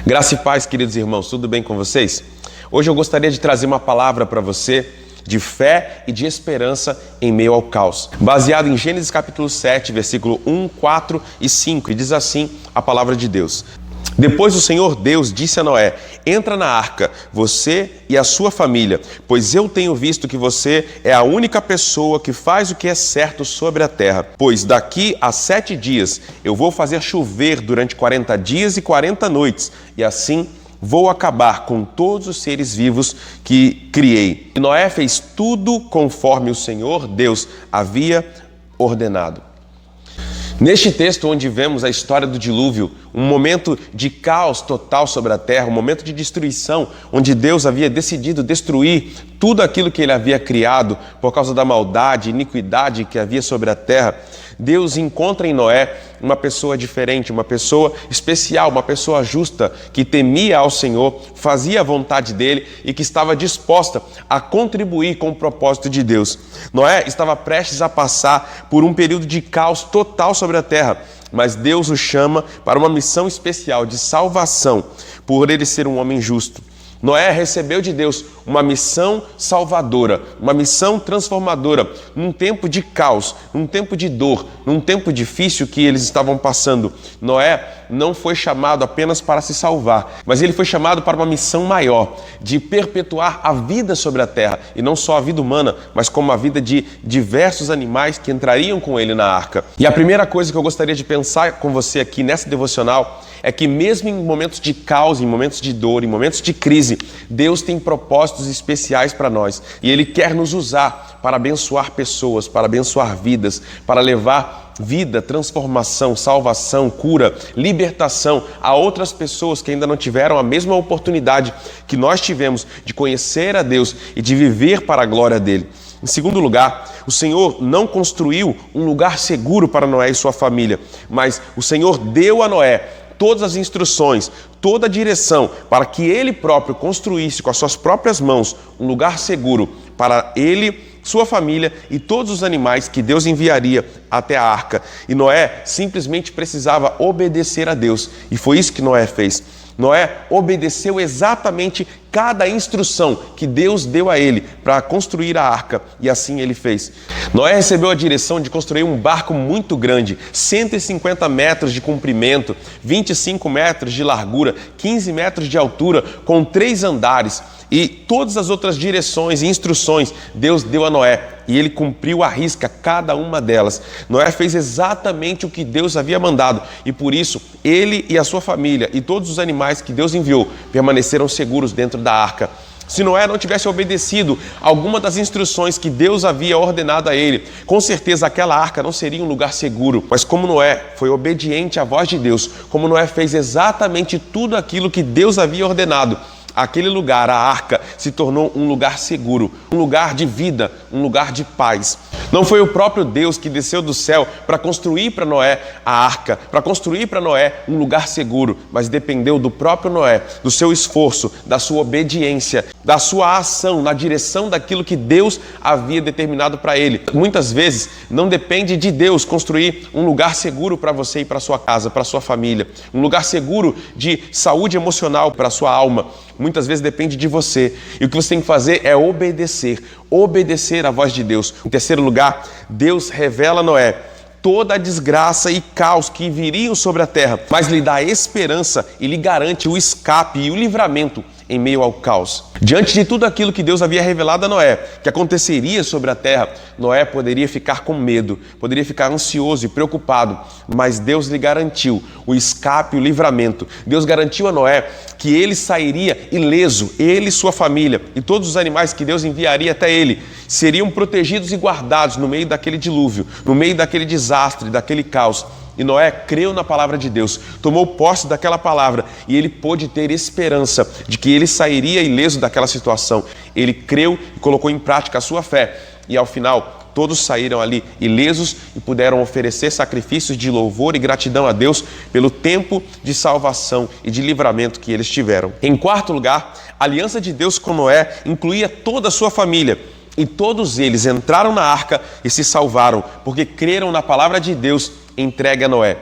Graça e paz, queridos irmãos, tudo bem com vocês? Hoje eu gostaria de trazer uma palavra para você de fé e de esperança em meio ao caos. Baseado em Gênesis capítulo 7, versículo 1, 4 e 5, e diz assim a palavra de Deus. Depois o Senhor Deus disse a Noé: entra na arca, você e a sua família, pois eu tenho visto que você é a única pessoa que faz o que é certo sobre a terra. Pois daqui a 7 dias eu vou fazer chover durante 40 dias e 40 noites, e assim vou acabar com todos os seres vivos que criei. E Noé fez tudo conforme o Senhor Deus havia ordenado. Neste texto, onde vemos a história do dilúvio, um momento de caos total sobre a terra, um momento de destruição, onde Deus havia decidido destruir tudo aquilo que ele havia criado por causa da maldade, iniquidade que havia sobre a terra, Deus encontra em Noé uma pessoa diferente, uma pessoa especial, uma pessoa justa, que temia ao Senhor, fazia a vontade dele e que estava disposta a contribuir com o propósito de Deus. Noé estava prestes a passar por um período de caos total sobre a terra, mas Deus o chama para uma missão especial de salvação, por ele ser um homem justo. Noé recebeu de Deus uma missão salvadora, uma missão transformadora, num tempo de caos, num tempo de dor, num tempo difícil que eles estavam passando. Noé não foi chamado apenas para se salvar, mas ele foi chamado para uma missão maior, de perpetuar a vida sobre a terra, e não só a vida humana, mas como a vida de diversos animais que entrariam com ele na arca. E a primeira coisa que eu gostaria de pensar com você aqui nessa devocional é que mesmo em momentos de caos, em momentos de dor, em momentos de crise, Deus tem propósitos especiais para nós. E Ele quer nos usar para abençoar pessoas, para abençoar vidas, para levar vida, transformação, salvação, cura, libertação a outras pessoas que ainda não tiveram a mesma oportunidade que nós tivemos de conhecer a Deus e de viver para a glória dEle. Em segundo lugar, o Senhor não construiu um lugar seguro para Noé e sua família, mas o Senhor deu a Noé todas as instruções, toda a direção para que ele próprio construísse com as suas próprias mãos um lugar seguro para ele, sua família e todos os animais que Deus enviaria até a arca. E Noé simplesmente precisava obedecer a Deus, e foi isso que Noé fez. Noé obedeceu exatamente cada instrução que Deus deu a ele para construir a arca, e assim ele fez. Noé recebeu a direção de construir um barco muito grande, 150 metros de comprimento, 25 metros de largura, 15 metros de altura, com 3 andares. E todas as outras direções e instruções Deus deu a Noé, e ele cumpriu à risca cada uma delas. Noé fez exatamente o que Deus havia mandado, e por isso ele e a sua família e todos os animais que Deus enviou permaneceram seguros dentro da arca. Se Noé não tivesse obedecido alguma das instruções que Deus havia ordenado a ele, com certeza aquela arca não seria um lugar seguro. Mas como Noé foi obediente à voz de Deus, como Noé fez exatamente tudo aquilo que Deus havia ordenado, aquele lugar, a arca, se tornou um lugar seguro, um lugar de vida, um lugar de paz. Não foi o próprio Deus que desceu do céu para construir para Noé a arca, para construir para Noé um lugar seguro, mas dependeu do próprio Noé, do seu esforço, da sua obediência, da sua ação na direção daquilo que Deus havia determinado para ele. Muitas vezes não depende de Deus construir um lugar seguro para você e para sua casa, para sua família, um lugar seguro de saúde emocional para sua alma. Muitas vezes depende de você. E o que você tem que fazer é obedecer à voz de Deus. Em terceiro lugar, Deus revela a Noé toda a desgraça e caos que viriam sobre a terra, mas lhe dá esperança e lhe garante o escape e o livramento em meio ao caos. Diante de tudo aquilo que Deus havia revelado a Noé, que aconteceria sobre a terra, Noé poderia ficar com medo, poderia ficar ansioso e preocupado, mas Deus lhe garantiu o escape e o livramento. Deus garantiu a Noé que ele sairia ileso, ele e sua família, e todos os animais que Deus enviaria até ele, seriam protegidos e guardados no meio daquele dilúvio, no meio daquele desastre, daquele caos. E Noé creu na palavra de Deus, tomou posse daquela palavra, e ele pôde ter esperança de que ele sairia ileso daquela situação. Ele creu e colocou em prática a sua fé, e ao final todos saíram ali ilesos e puderam oferecer sacrifícios de louvor e gratidão a Deus pelo tempo de salvação e de livramento que eles tiveram. Em quarto lugar, a aliança de Deus com Noé incluía toda a sua família. E todos eles entraram na arca e se salvaram, porque creram na palavra de Deus entregue a Noé.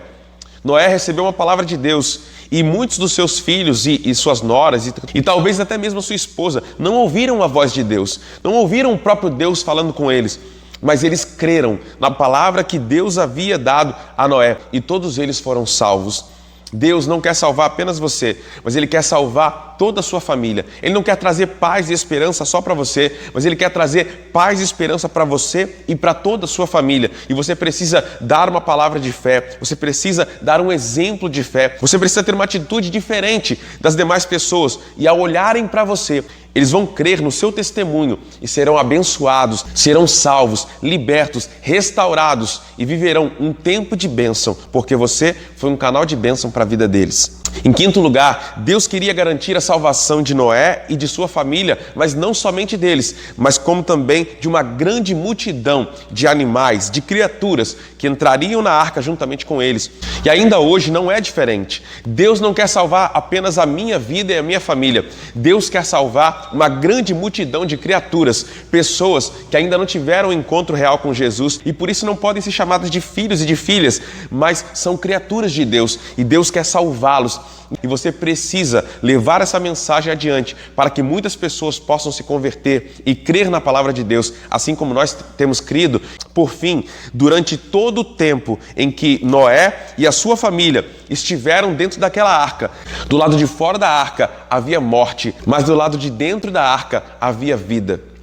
Noé recebeu uma palavra de Deus e muitos dos seus filhos e suas noras e talvez até mesmo a sua esposa não ouviram a voz de Deus, não ouviram o próprio Deus falando com eles, mas eles creram na palavra que Deus havia dado a Noé e todos eles foram salvos. Deus não quer salvar apenas você, mas Ele quer salvar toda a sua família. Ele não quer trazer paz e esperança só para você, mas Ele quer trazer paz e esperança para você e para toda a sua família. E você precisa dar uma palavra de fé, você precisa dar um exemplo de fé, você precisa ter uma atitude diferente das demais pessoas. E ao olharem para você, eles vão crer no seu testemunho e serão abençoados, serão salvos, libertos, restaurados e viverão um tempo de bênção, porque você foi um canal de bênção para a vida deles. Em quinto lugar, Deus queria garantir a salvação de Noé e de sua família, mas não somente deles, mas como também de uma grande multidão de animais, de criaturas que entrariam na arca juntamente com eles. E ainda hoje não é diferente. Deus não quer salvar apenas a minha vida e a minha família. Deus quer salvar uma grande multidão de criaturas, pessoas que ainda não tiveram um encontro real com Jesus e por isso não podem ser chamadas de filhos e de filhas, mas são criaturas de Deus e Deus quer salvá-los. E você precisa levar essa mensagem adiante para que muitas pessoas possam se converter e crer na palavra de Deus, assim como nós temos crido. Por fim, durante todo o tempo em que Noé e a sua família estiveram dentro daquela arca, do lado de fora da arca havia morte, mas do lado de dentro da arca havia vida.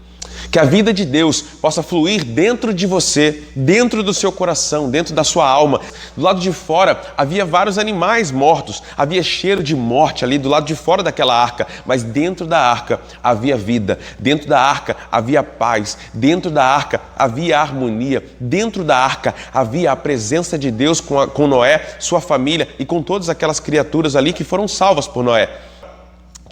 Que a vida de Deus possa fluir dentro de você, dentro do seu coração, dentro da sua alma. Do lado de fora havia vários animais mortos, havia cheiro de morte ali do lado de fora daquela arca, mas dentro da arca havia vida, dentro da arca havia paz, dentro da arca havia harmonia, dentro da arca havia a presença de Deus com Noé, sua família e com todas aquelas criaturas ali que foram salvas por Noé.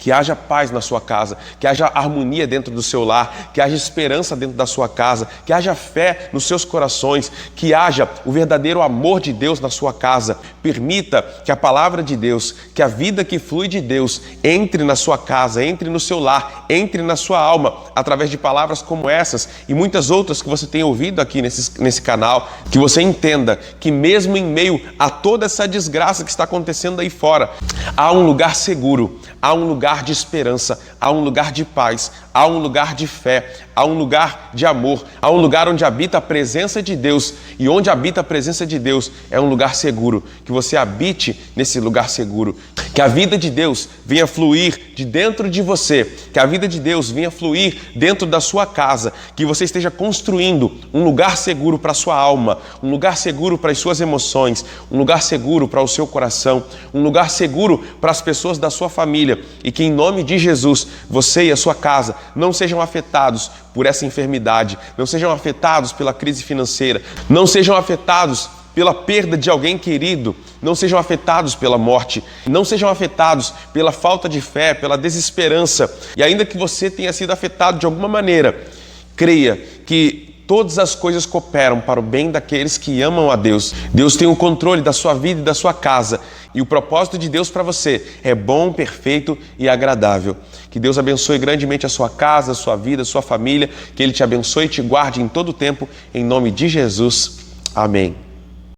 Que haja paz na sua casa, que haja harmonia dentro do seu lar, que haja esperança dentro da sua casa, que haja fé nos seus corações, que haja o verdadeiro amor de Deus na sua casa. Permita que a palavra de Deus, que a vida que flui de Deus entre na sua casa, entre no seu lar, entre na sua alma, através de palavras como essas e muitas outras que você tem ouvido aqui nesse canal, que você entenda que mesmo em meio a toda essa desgraça que está acontecendo aí fora, há um lugar seguro, há um lugar de esperança, há um lugar de paz, há um lugar de fé, há um lugar de amor, há um lugar onde habita a presença de Deus, e onde habita a presença de Deus é um lugar seguro, que você habite nesse lugar seguro, que a vida de Deus venha fluir de dentro de você, que a vida de Deus venha fluir dentro da sua casa, que você esteja construindo um lugar seguro para a sua alma, um lugar seguro para as suas emoções, um lugar seguro para o seu coração, um lugar seguro para as pessoas da sua família, e que em nome de Jesus, você e a sua casa não sejam afetados por essa enfermidade, não sejam afetados pela crise financeira, não sejam afetados pela perda de alguém querido, não sejam afetados pela morte, não sejam afetados pela falta de fé, pela desesperança. E ainda que você tenha sido afetado de alguma maneira, creia que todas as coisas cooperam para o bem daqueles que amam a Deus. Deus tem o controle da sua vida e da sua casa. E o propósito de Deus para você é bom, perfeito e agradável. Que Deus abençoe grandemente a sua casa, a sua vida, a sua família. Que Ele te abençoe e te guarde em todo o tempo. Em nome de Jesus. Amém.